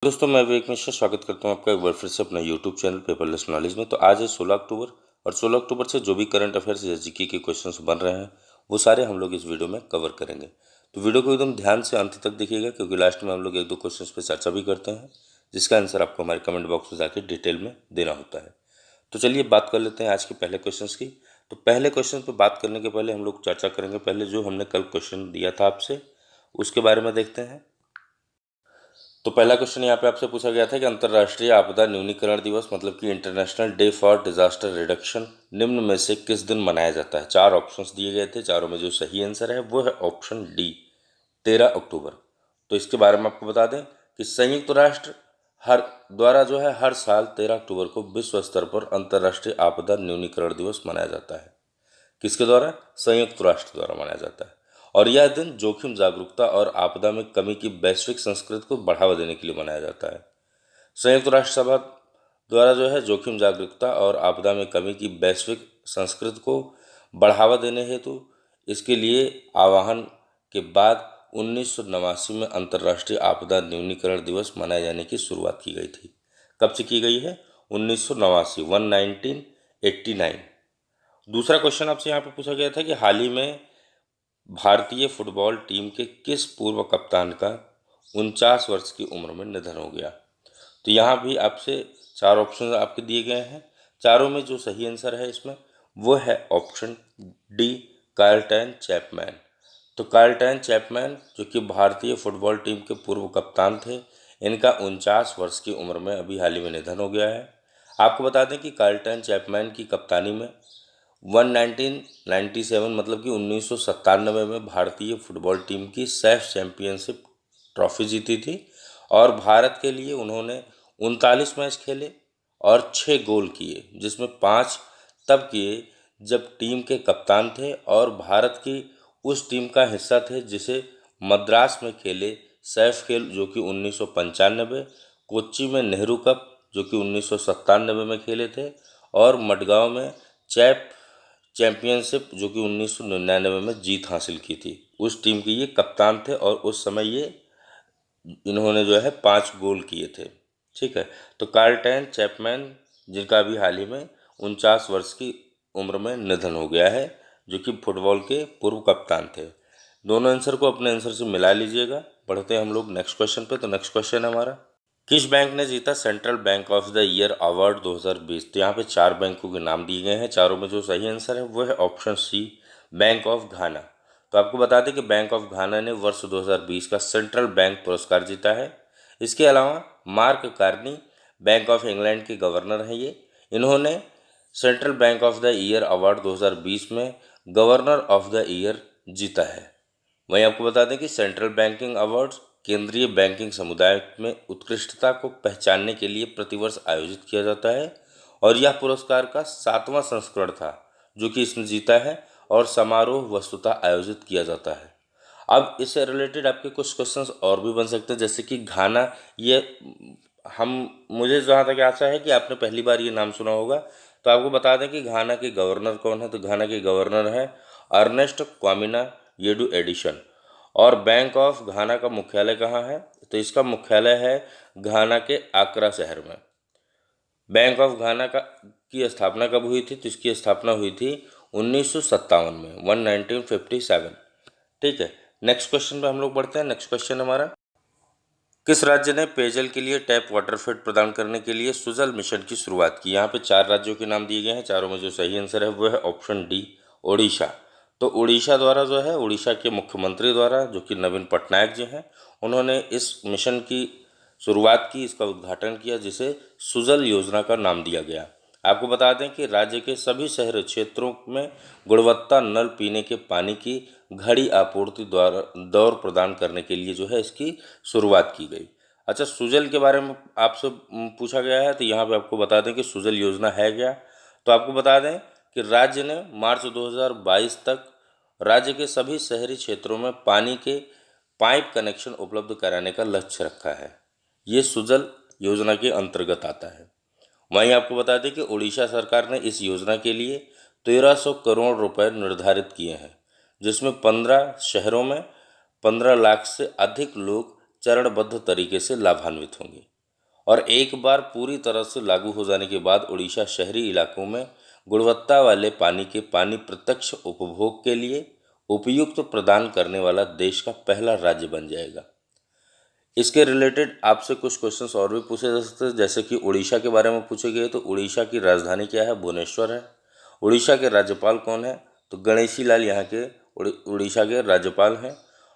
दोस्तों, मैं विवेक मिश्रा स्वागत करता हूं आपका एक बार फिर से अपना यूट्यूब चैनल पेपरलेस नॉलेज में। तो आज है 16 अक्टूबर और 16 अक्टूबर से जो भी करंट अफेयर्स या जीके के क्वेश्चंस बन रहे हैं वो सारे हम लोग इस वीडियो में कवर करेंगे। तो वीडियो को एकदम ध्यान से अंत तक देखिएगा, क्योंकि लास्ट में हम लोग एक दो क्वेश्चंस पे चर्चा भी करते हैं, जिसका आंसर आपको हमारे कमेंट बॉक्स में जाकर डिटेल में देना होता है। तो चलिए बात कर लेते हैं आज के पहले क्वेश्चन की। तो पहले क्वेश्चन पर बात करने के पहले हम लोग चर्चा करेंगे पहले जो हमने कल क्वेश्चन दिया था आपसे, उसके बारे में देखते हैं। तो पहला क्वेश्चन यहाँ पे आपसे पूछा गया था कि अंतर्राष्ट्रीय आपदा न्यूनीकरण दिवस मतलब कि international day for disaster reduction निम्न में से किस दिन मनाया जाता है। चार ऑप्शंस दिए गए थे, चारों में जो सही आंसर है वो है ऑप्शन डी, 13 अक्टूबर। तो इसके बारे में आपको बता दें कि संयुक्त राष्ट्र द्वारा जो है हर साल 13 अक्टूबर को विश्व स्तर पर अंतर्राष्ट्रीय आपदा न्यूनीकरण दिवस मनाया जाता है। किसके द्वारा? संयुक्त राष्ट्र द्वारा मनाया जाता है। और यह दिन जोखिम जागरूकता और आपदा में कमी की वैश्विक संस्कृति को बढ़ावा देने के लिए मनाया जाता है। संयुक्त राष्ट्र सभा द्वारा जो है जोखिम जागरूकता और आपदा में कमी की वैश्विक संस्कृति को बढ़ावा देने हेतु इसके लिए आह्वान के बाद 1989 में अंतर्राष्ट्रीय आपदा न्यूनीकरण दिवस मनाए जाने की शुरुआत की गई थी। कब से की गई है? 1989। दूसरा क्वेश्चन आपसे यहाँ पे पूछा गया था कि हाल ही में भारतीय फुटबॉल टीम के किस पूर्व कप्तान का 49 वर्ष की उम्र में निधन हो गया। तो यहाँ भी आपसे चार ऑप्शन आपके दिए गए हैं, चारों में जो सही आंसर है इसमें वो है ऑप्शन डी, कार्लटन चैपमैन। तो कार्लटन चैपमैन जो कि भारतीय फुटबॉल टीम के पूर्व कप्तान थे, इनका 49 वर्ष की उम्र में अभी हाल ही में निधन हो गया है। आपको बता दें कि कार्लटन चैपमैन की कप्तानी में 1997 मतलब कि 1997 में भारतीय फुटबॉल टीम की सैफ चैंपियनशिप ट्रॉफी जीती थी और भारत के लिए उन्होंने 39 मैच खेले और 6 गोल किए, जिसमें 5 तब किए जब टीम के कप्तान थे और भारत की उस टीम का हिस्सा थे जिसे मद्रास में खेले सैफ खेल जो कि 1995, कोच्चि में नेहरू कप जो कि 1997 में खेले थे और मडगांव में चैंपियनशिप जो कि 1999 में जीत हासिल की थी। उस टीम के ये कप्तान थे और उस समय इन्होंने जो है 5 गोल किए थे। ठीक है, तो कार्लटन चैपमैन जिनका अभी हाल ही में 49 वर्ष की उम्र में निधन हो गया है, जो कि फुटबॉल के पूर्व कप्तान थे। दोनों आंसर को अपने आंसर से मिला लीजिएगा। बढ़ते हैं हम लोग नेक्स्ट क्वेश्चन पे। तो नेक्स्ट क्वेश्चन है हमारा, किस बैंक ने जीता central bank of the year award 2020। तो यहाँ पे 4 बैंकों के नाम दिए गए हैं, चारों में जो सही आंसर है वो है option C, bank of Ghana. तो आपको बता दें कि बैंक ऑफ घाना ने वर्ष 2020 का सेंट्रल बैंक पुरस्कार जीता है। इसके अलावा mark Carney bank of England के गवर्नर हैं इन्होंने central bank of the year award 2020 में गवर्नर ऑफ द ईयर जीता है। वहीं आपको बता दें कि सेंट्रल बैंकिंग अवार्ड्स केंद्रीय बैंकिंग समुदाय में उत्कृष्टता को पहचानने के लिए प्रतिवर्ष आयोजित किया जाता है और यह पुरस्कार का 7वां संस्करण था जो कि इसने जीता है और समारोह वस्तुतः आयोजित किया जाता है। अब इससे रिलेटेड आपके कुछ क्वेश्चंस और भी बन सकते हैं, जैसे कि घाना, ये मुझे जहाँ तक आशा है कि आपने पहली बार ये नाम सुना होगा। तो आपको बता दें कि घाना के गवर्नर कौन है। तो घाना के गवर्नर है अर्नेस्ट क्वामिना येडू एडिशन। और बैंक ऑफ घाना का मुख्यालय कहाँ है? तो इसका मुख्यालय है घाना के आक्रा शहर में। बैंक ऑफ घाना की स्थापना कब हुई थी? तो इसकी स्थापना हुई थी 1957 में, 1957। ठीक है, नेक्स्ट क्वेश्चन पे हम लोग बढ़ते हैं। नेक्स्ट क्वेश्चन हमारा, किस राज्य ने पेयजल के लिए टैप वाटर फेड प्रदान करने के लिए सुजल मिशन की शुरुआत की। यहाँ पे 4 राज्यों के नाम दिए गए हैं, चारों में जो सही आंसर है वो है ऑप्शन डी, ओडिशा। तो उड़ीसा द्वारा जो है, उड़ीसा के मुख्यमंत्री द्वारा जो कि नवीन पटनायक जी हैं, उन्होंने इस मिशन की शुरुआत की, इसका उद्घाटन किया, जिसे सुजल योजना का नाम दिया गया। आपको बता दें कि राज्य के सभी शहरी क्षेत्रों में गुणवत्ता नल पीने के पानी की घड़ी आपूर्ति दौर प्रदान करने के लिए जो है इसकी शुरुआत की गई। अच्छा, सुजल के बारे में आपसे पूछा गया है, तो यहाँ पे आपको बता दें कि सुजल योजना है क्या। तो आपको बता दें कि राज्य ने मार्च 2022 तक राज्य के सभी शहरी क्षेत्रों में पानी के पाइप कनेक्शन उपलब्ध कराने का लक्ष्य रखा है। ये सुजल योजना के अंतर्गत आता है। वहीं आपको बता दें कि उड़ीसा सरकार ने इस योजना के लिए 1300 करोड़ रुपए निर्धारित किए हैं, जिसमें 15 शहरों में 15 लाख से अधिक लोग चरणबद्ध तरीके से लाभान्वित होंगे। और एक बार पूरी तरह से लागू हो जाने के बाद उड़ीसा शहरी इलाकों में गुणवत्ता वाले पानी के पानी प्रत्यक्ष उपभोग के लिए उपयुक्त प्रदान करने वाला देश का पहला राज्य बन जाएगा। इसके रिलेटेड आपसे कुछ क्वेश्चंस और भी पूछे जा सकते हैं, जैसे कि उड़ीसा के बारे में पूछे गए तो उड़ीसा की राजधानी क्या है? भुवनेश्वर है। उड़ीसा के राज्यपाल कौन है? तो गणेशी लाल यहाँ के उड़ीसा के राज्यपाल हैं।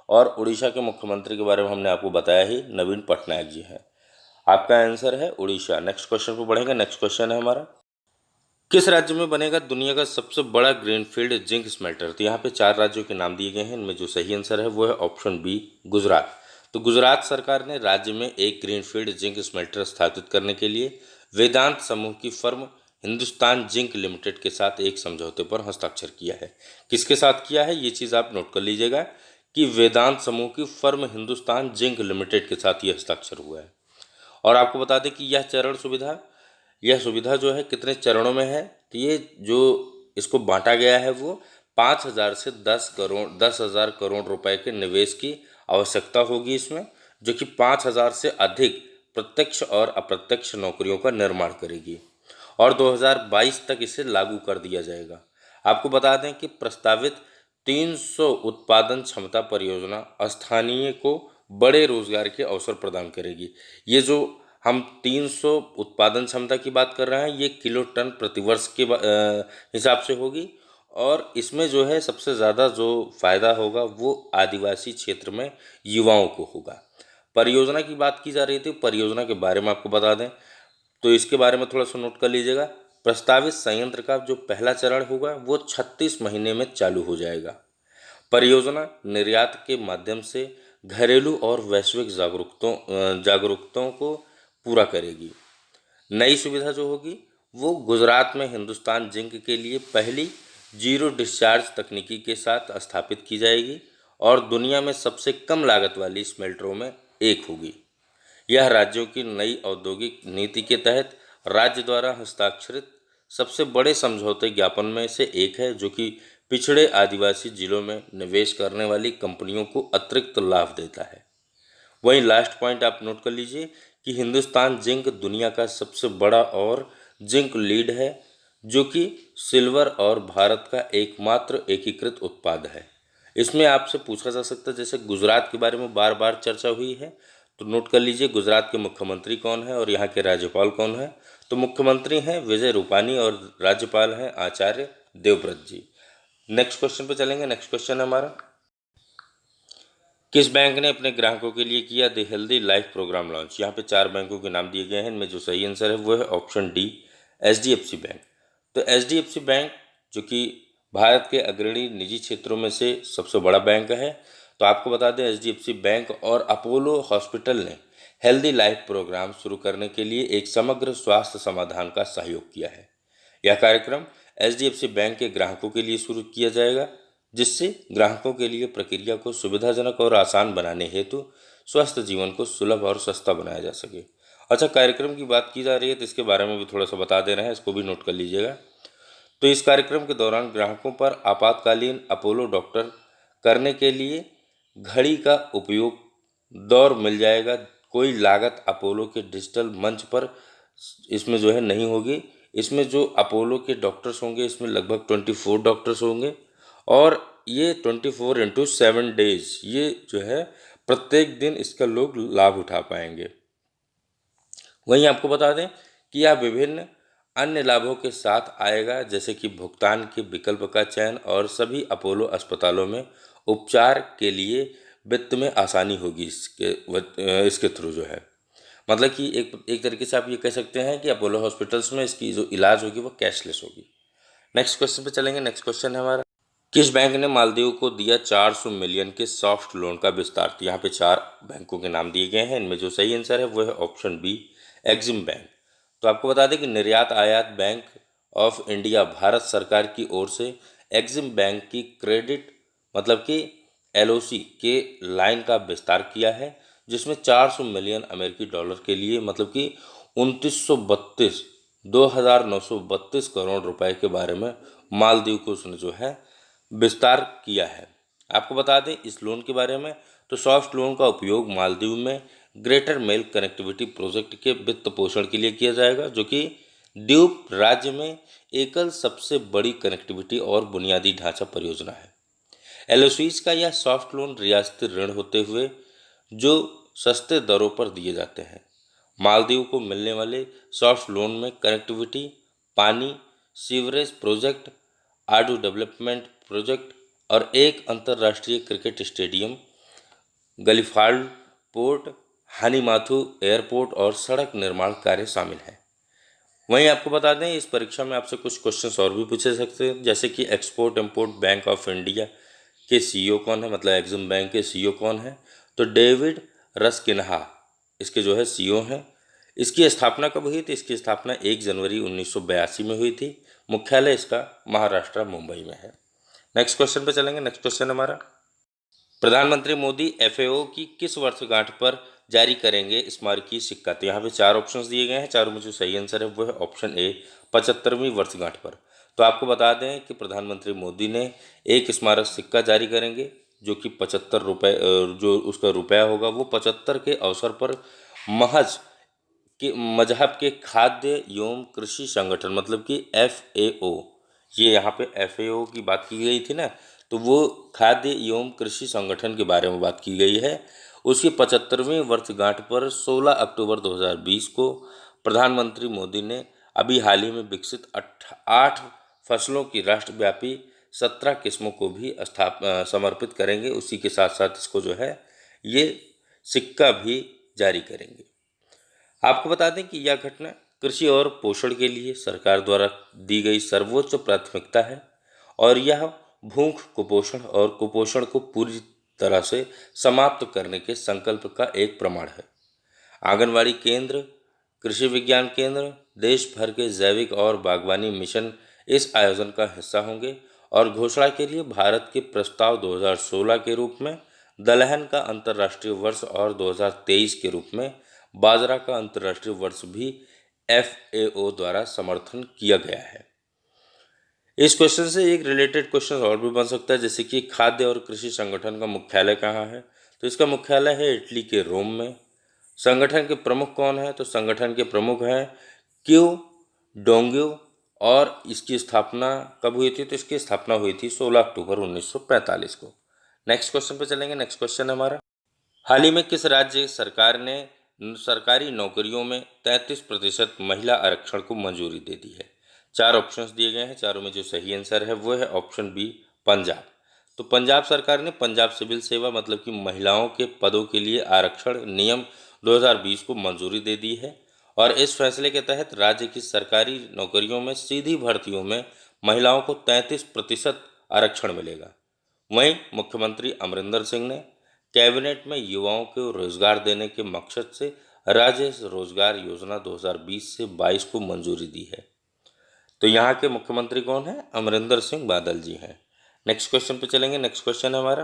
और उड़ीसा के मुख्यमंत्री के बारे में हमने आपको बताया ही, नवीन पटनायक जी हैं। आपका आंसर है उड़ीसा। नेक्स्ट क्वेश्चन पर बढ़ेंगे। नेक्स्ट क्वेश्चन है हमारा, किस राज्य में बनेगा दुनिया का सबसे बड़ा ग्रीनफील्ड जिंक स्मेल्टर? तो यहाँ पे 4 राज्यों के नाम दिए गए हैं। इनमें जो सही आंसर है वो है ऑप्शन बी, गुजरात। तो गुजरात सरकार ने राज्य में एक ग्रीनफील्ड जिंक स्मेल्टर स्थापित करने के लिए वेदांत समूह की फर्म हिंदुस्तान जिंक लिमिटेड के साथ एक समझौते पर हस्ताक्षर किया है। किसके साथ किया है ये चीज़ आप नोट कर लीजिएगा कि वेदांत समूह की फर्म हिंदुस्तान जिंक लिमिटेड के साथ ये हस्ताक्षर हुआ है। और आपको बता दें कि यह सुविधा जो है कितने चरणों में है? तो ये जो इसको बांटा गया है वो 5,000 से 10,000 करोड़ रुपए के निवेश की आवश्यकता होगी इसमें, जो कि 5,000 से अधिक प्रत्यक्ष और अप्रत्यक्ष नौकरियों का निर्माण करेगी और 2022 तक इसे लागू कर दिया जाएगा। आपको बता दें कि प्रस्तावित 300 उत्पादन क्षमता परियोजना स्थानीय को बड़े रोजगार के अवसर प्रदान करेगी। ये जो हम 300 उत्पादन क्षमता की बात कर रहे हैं ये किलो टन प्रतिवर्ष के हिसाब से होगी। और इसमें जो है सबसे ज़्यादा जो फ़ायदा होगा वो आदिवासी क्षेत्र में युवाओं को होगा। परियोजना की बात की जा रही थी, परियोजना के बारे में आपको बता दें तो इसके बारे में थोड़ा सा नोट कर लीजिएगा। प्रस्तावित संयंत्र का जो पहला चरण होगा वो 36 महीने में चालू हो जाएगा। परियोजना निर्यात के माध्यम से घरेलू और वैश्विक जागरूकताओं को पूरा करेगी। नई सुविधा जो होगी वो गुजरात में हिंदुस्तान जिंक के लिए पहली जीरो डिस्चार्ज तकनीकी के साथ स्थापित की जाएगी और दुनिया में सबसे कम लागत वाली स्मेल्टरों में एक होगी। यह राज्यों की नई औद्योगिक नीति के तहत राज्य द्वारा हस्ताक्षरित सबसे बड़े समझौते ज्ञापन में से एक है, जो कि पिछड़े आदिवासी जिलों में निवेश करने वाली कंपनियों को अतिरिक्त लाभ देता है। वहीं लास्ट पॉइंट आप नोट कर लीजिए कि हिंदुस्तान जिंक दुनिया का सबसे बड़ा और जिंक लीड है, जो कि सिल्वर और भारत का एकमात्र एकीकृत उत्पाद है। इसमें आपसे पूछा जा सकता है, जैसे गुजरात के बारे में बार बार चर्चा हुई है, तो नोट कर लीजिए गुजरात के मुख्यमंत्री कौन है और यहाँ के राज्यपाल कौन है। तो मुख्यमंत्री हैं विजय रूपानी और राज्यपाल हैं आचार्य देवव्रत जी। नेक्स्ट क्वेश्चन पे चलेंगे। नेक्स्ट क्वेश्चन है हमारा, किस बैंक ने अपने ग्राहकों के लिए किया the healthy life programme launch? यहाँ पे 4 बैंकों के नाम दिए गए हैं। इनमें जो सही आंसर है वो है ऑप्शन डी, HDFC बैंक। तो HDFC बैंक जो कि भारत के अग्रणी निजी क्षेत्रों में से सबसे बड़ा बैंक है। तो आपको बता दें HDFC बैंक और अपोलो हॉस्पिटल ने हेल्दी लाइफ प्रोग्राम शुरू करने के लिए एक समग्र स्वास्थ्य समाधान का सहयोग किया है। यह कार्यक्रम HDFC बैंक के ग्राहकों के लिए शुरू किया जाएगा, जिससे ग्राहकों के लिए प्रक्रिया को सुविधाजनक और आसान बनाने हेतु स्वस्थ जीवन को सुलभ और सस्ता बनाया जा सके। अच्छा, कार्यक्रम की बात की जा रही है तो इसके बारे में भी थोड़ा सा बता दे रहे हैं, इसको भी नोट कर लीजिएगा। तो इस कार्यक्रम के दौरान ग्राहकों पर आपातकालीन अपोलो डॉक्टर करने के लिए घड़ी का उपयोग दौर मिल जाएगा। कोई लागत अपोलो के डिजिटल मंच पर इसमें जो है नहीं होगी। इसमें जो अपोलो के डॉक्टर्स होंगे इसमें लगभग 24 डॉक्टर्स होंगे और ये 24/7 डेज ये जो है प्रत्येक दिन इसका लोग लाभ उठा पाएंगे। वहीं आपको बता दें कि यह विभिन्न अन्य लाभों के साथ आएगा, जैसे कि भुगतान के विकल्प का चयन और सभी अपोलो अस्पतालों में उपचार के लिए वित्त में आसानी होगी इसके थ्रू जो है। मतलब कि एक तरीके से आप ये कह सकते हैं कि अपोलो हॉस्पिटल्स में इसकी जो इलाज होगी वो कैशलेस होगी। नेक्स्ट क्वेश्चन पे चलेंगे। नेक्स्ट क्वेश्चन है हमारा, किस बैंक ने मालदीव को दिया 400 मिलियन के सॉफ्ट लोन का विस्तार? तो यहाँ पे 4 बैंकों के नाम दिए गए हैं। इनमें जो सही आंसर है वो है ऑप्शन बी, एक्जिम बैंक। तो आपको बता दें कि निर्यात आयात बैंक ऑफ इंडिया भारत सरकार की ओर से एक्जिम बैंक की क्रेडिट मतलब कि LOC के लाइन का विस्तार किया है, जिसमें 400 मिलियन अमेरिकी डॉलर के लिए मतलब कि 2,932 करोड़ रुपए के बारे में मालदीव को उसने जो है विस्तार किया है। आपको बता दें इस लोन के बारे में, तो सॉफ्ट लोन का उपयोग मालदीव में ग्रेटर मेल कनेक्टिविटी प्रोजेक्ट के वित्त पोषण के लिए किया जाएगा, जो कि द्वीप राज्य में एकल सबसे बड़ी कनेक्टिविटी और बुनियादी ढांचा परियोजना है। एलओसीज का यह सॉफ्ट लोन रियासती ऋण होते हुए जो सस्ते दरों पर दिए जाते हैं। मालदीव को मिलने वाले सॉफ्ट लोन में कनेक्टिविटी, पानी, सीवरेज प्रोजेक्ट, आडू डेवलपमेंट प्रोजेक्ट और एक अंतर्राष्ट्रीय क्रिकेट स्टेडियम, गलीफाल्ड पोर्ट, हानीमाथू एयरपोर्ट और सड़क निर्माण कार्य शामिल हैं। वहीं आपको बता दें, इस परीक्षा में आपसे कुछ क्वेश्चंस और भी पूछे सकते हैं, जैसे कि export import bank of India के सीईओ कौन है, मतलब एग्जिम बैंक के सीईओ कौन है? तो डेविड रस्किन्हा इसके जो है सीईओ हैं। इसकी स्थापना कब हुई थी? इसकी स्थापना 1 जनवरी 1982 में हुई थी। मुख्यालय इसका महाराष्ट्र मुंबई में है। नेक्स्ट क्वेश्चन पे चलेंगे। नेक्स्ट क्वेश्चन हमारा, प्रधानमंत्री मोदी एफएओ की किस वर्षगांठ पर जारी करेंगे स्मारकीय सिक्का? तो यहाँ पे 4 ऑप्शंस दिए गए हैं, चारों में जो सही आंसर है वो है ऑप्शन ए, 75वीं वर्षगांठ पर। तो आपको बता दें कि प्रधानमंत्री मोदी ने एक स्मारक सिक्का जारी करेंगे जो कि 75 रुपये, जो उसका रुपया होगा वो 75 के अवसर पर महज के मजहब के खाद्य एवं कृषि संगठन, मतलब कि एफएओ, ये यहाँ पे एफएओ की बात की गई थी ना, तो वो खाद्य एवं कृषि संगठन के बारे में बात की गई है। उसकी 75वीं वर्षगांठ पर 16 अक्टूबर 2020 को प्रधानमंत्री मोदी ने अभी हाल ही में विकसित 8 फसलों की राष्ट्रव्यापी 17 किस्मों को भी समर्पित करेंगे। उसी के साथ साथ इसको जो है ये सिक्का भी जारी करेंगे। आपको बता दें कि यह घटना कृषि और पोषण के लिए सरकार द्वारा दी गई सर्वोच्च प्राथमिकता है और यह भूख, कुपोषण और कुपोषण को पूरी तरह से समाप्त करने के संकल्प का एक प्रमाण है। आंगनवाड़ी केंद्र, कृषि विज्ञान केंद्र, देश भर के जैविक और बागवानी मिशन इस आयोजन का हिस्सा होंगे और घोषणा के लिए भारत के प्रस्ताव 2016 के रूप में दलहन का अंतर्राष्ट्रीय वर्ष और 2023 के रूप में बाजरा का अंतर्राष्ट्रीय वर्ष भी एफएओ द्वारा समर्थन किया गया है। इस क्वेश्चन से एक रिलेटेड क्वेश्चन और भी बन सकता है, जैसे कि खाद्य और कृषि संगठन का मुख्यालय कहाँ है? तो इसका मुख्यालय है इटली के रोम में। संगठन के प्रमुख कौन है? तो संगठन के प्रमुख हैं क्यू डोंग्यू और इसकी स्थापना कब हुई थी? तो इसकी स्थापना हुई थी 16 अक्टूबर 1945 को। नेक्स्ट क्वेश्चन पे चलेंगे। नेक्स्ट क्वेश्चन है हमारा, हाल ही में किस राज्य सरकार ने सरकारी नौकरियों में 33% महिला आरक्षण को मंजूरी दे दी है? 4 ऑप्शंस दिए गए हैं, चारों में जो सही आंसर है वो है ऑप्शन बी, पंजाब। तो पंजाब सरकार ने पंजाब सिविल सेवा, मतलब कि महिलाओं के पदों के लिए आरक्षण नियम 2020 को मंजूरी दे दी है और इस फैसले के तहत राज्य की सरकारी नौकरियों में सीधी भर्तियों में महिलाओं को 33% आरक्षण मिलेगा। वहीं मुख्यमंत्री अमरिंदर सिंह ने कैबिनेट में युवाओं को रोजगार देने के मकसद से राज्य रोजगार योजना 2020 से 22 को मंजूरी दी है। तो यहाँ के मुख्यमंत्री कौन है? अमरिंदर सिंह बादल जी हैं। नेक्स्ट क्वेश्चन पे चलेंगे। नेक्स्ट क्वेश्चन है हमारा,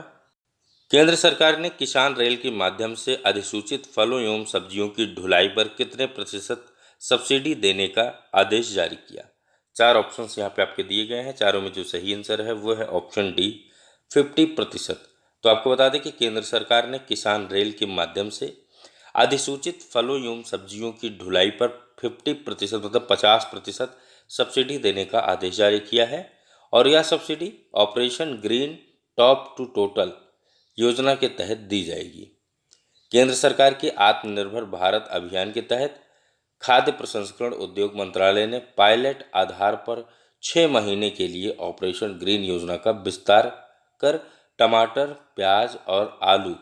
केंद्र सरकार ने किसान रेल के माध्यम से अधिसूचित फलों एवं सब्जियों की ढुलाई पर कितने प्रतिशत सब्सिडी देने का आदेश जारी किया? 4 ऑप्शंस यहाँ पे आपके दिए गए हैं, चारों में जो सही आंसर है वो है ऑप्शन डी, 50%। तो आपको बता दें कि केंद्र सरकार ने किसान रेल के माध्यम से अधिसूचित फलों एवं सब्जियों की ढुलाई पर 50%, मतलब 50% सब्सिडी देने का आदेश जारी किया है और यह subsidy operation green top to total योजना के तहत दी जाएगी। केंद्र सरकार के आत्मनिर्भर भारत अभियान के तहत खाद्य प्रसंस्करण उद्योग मंत्रालय ने पायलट आधार पर 6 महीने के लिए ऑपरेशन ग्रीन योजना का विस्तार कर टमाटर, प्याज और आलू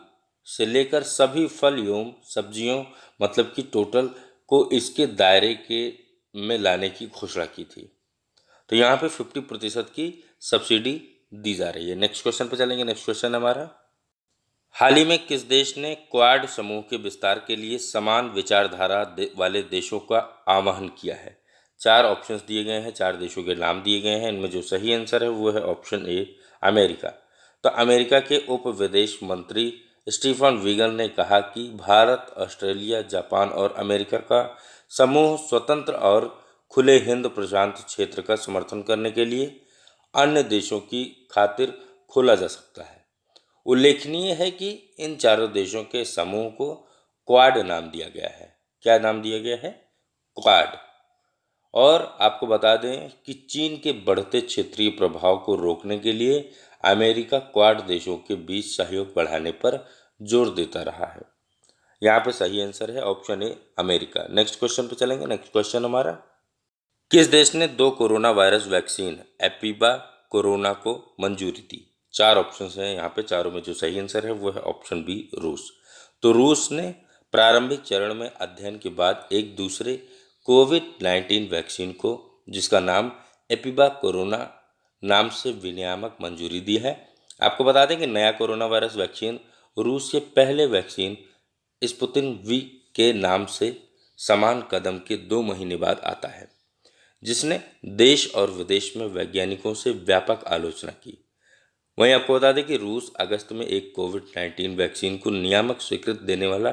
से लेकर सभी फल एवं सब्जियों, मतलब कि टोटल को इसके दायरे के में लाने की घोषणा की थी। तो यहाँ पे 50% की सब्सिडी दी जा रही है। नेक्स्ट क्वेश्चन पे चलेंगे। नेक्स्ट क्वेश्चन हमारा, हाल ही में किस देश ने क्वाड समूह के विस्तार के लिए समान विचारधारा वाले देशों का आह्वान किया है? 4 ऑप्शंस दिए गए हैं, 4 देशों के नाम दिए गए हैं, इनमें जो सही आंसर है वो है ऑप्शन ए, अमेरिका। तो अमेरिका के उप विदेश मंत्री स्टीफन विगन ने कहा कि भारत, ऑस्ट्रेलिया, जापान और अमेरिका का समूह स्वतंत्र और खुले हिंद प्रशांत क्षेत्र का समर्थन करने के लिए अन्य देशों की खातिर खोला जा सकता है। उल्लेखनीय है कि इन चारों देशों के समूह को क्वाड नाम दिया गया है। क्या नाम दिया गया है? क्वाड। और आपको बता दें कि चीन के बढ़ते क्षेत्रीय प्रभाव को रोकने के लिए अमेरिका क्वाड देशों के बीच सहयोग बढ़ाने पर जोर देता रहा है। यहाँ पे सही आंसर है option A, America. Next question पे चलेंगे। नेक्स्ट क्वेश्चन हमारा, किस देश ने 2 कोरोना वायरस वैक्सीन एपिबा कोरोना को मंजूरी दी? 4 ऑप्शन हैं यहाँ पे, चारों में जो सही आंसर है वो है ऑप्शन बी, रूस। तो रूस ने प्रारंभिक चरण में अध्ययन के बाद एक दूसरे कोविड-19 वैक्सीन को, जिसका नाम एपिबा कोरोना नाम से विनियामक मंजूरी दी है। आपको बता दें कि नया कोरोना वायरस वैक्सीन रूस के पहले वैक्सीन स्पुतनिक वी के नाम से समान कदम के 2 महीने बाद आता है, जिसने देश और विदेश में वैज्ञानिकों से व्यापक आलोचना की। वहीं आपको बता दें कि रूस अगस्त में एक कोविड-19 वैक्सीन को नियामक स्वीकृति देने वाला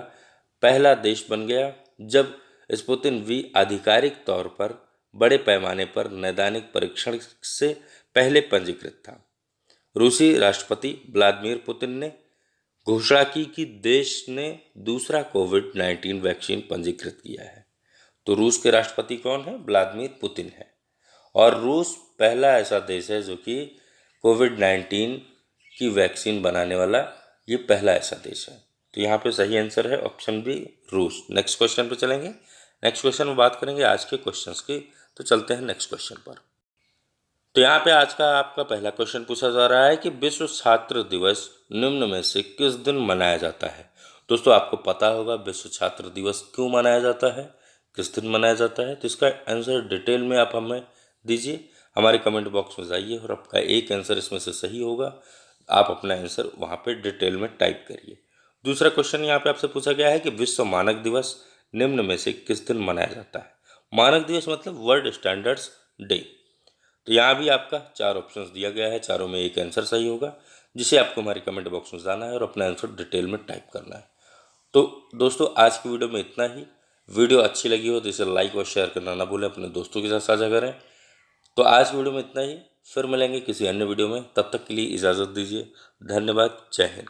पहला देश बन गया, जब स्पुतनिक वी आधिकारिक तौर पर बड़े पैमाने पर नैदानिक परीक्षण से पहले पंजीकृत था। रूसी राष्ट्रपति व्लादिमीर पुतिन ने घोषणा की कि देश ने दूसरा कोविड-19 वैक्सीन पंजीकृत किया है। तो रूस के राष्ट्रपति कौन है? व्लादिमीर पुतिन है। और रूस पहला ऐसा देश है जो कि कोविड-19 की वैक्सीन बनाने वाला ये पहला ऐसा देश है। तो यहाँ पे सही आंसर है ऑप्शन बी, रूस। नेक्स्ट क्वेश्चन पे चलेंगे। नेक्स्ट क्वेश्चन में बात करेंगे आज के क्वेश्चंस की। तो चलते हैं नेक्स्ट क्वेश्चन पर। तो यहाँ पे आज का आपका पहला क्वेश्चन पूछा जा रहा है कि विश्व छात्र दिवस निम्न में से किस दिन मनाया जाता है? दोस्तों, आपको पता होगा विश्व छात्र दिवस क्यों मनाया जाता है, किस दिन मनाया जाता है। तो इसका आंसर डिटेल में आप हमें दीजिए, हमारे कमेंट बॉक्स में जाइए और आपका एक आंसर इसमें से सही होगा, आप अपना आंसर वहाँ पे डिटेल में टाइप करिए। दूसरा क्वेश्चन यहाँ पे आपसे पूछा गया है कि विश्व मानक दिवस निम्न में से किस दिन मनाया जाता है? मानक दिवस मतलब वर्ल्ड स्टैंडर्ड्स डे। तो यहाँ भी आपका 4 ऑप्शंस दिया गया है, चारों में एक आंसर सही होगा, जिसे आपको हमारे कमेंट बॉक्स में जाना है और अपना आंसर डिटेल में टाइप करना है। तो दोस्तों, आज की वीडियो में इतना ही। वीडियो अच्छी लगी हो तो इसे लाइक और शेयर करना ना भूलें, अपने दोस्तों के साथ साझा करें। तो आज वीडियो में इतना ही, फिर मिलेंगे किसी अन्य वीडियो में। तब तक के लिए इजाज़त दीजिए। धन्यवाद। जय हिंद।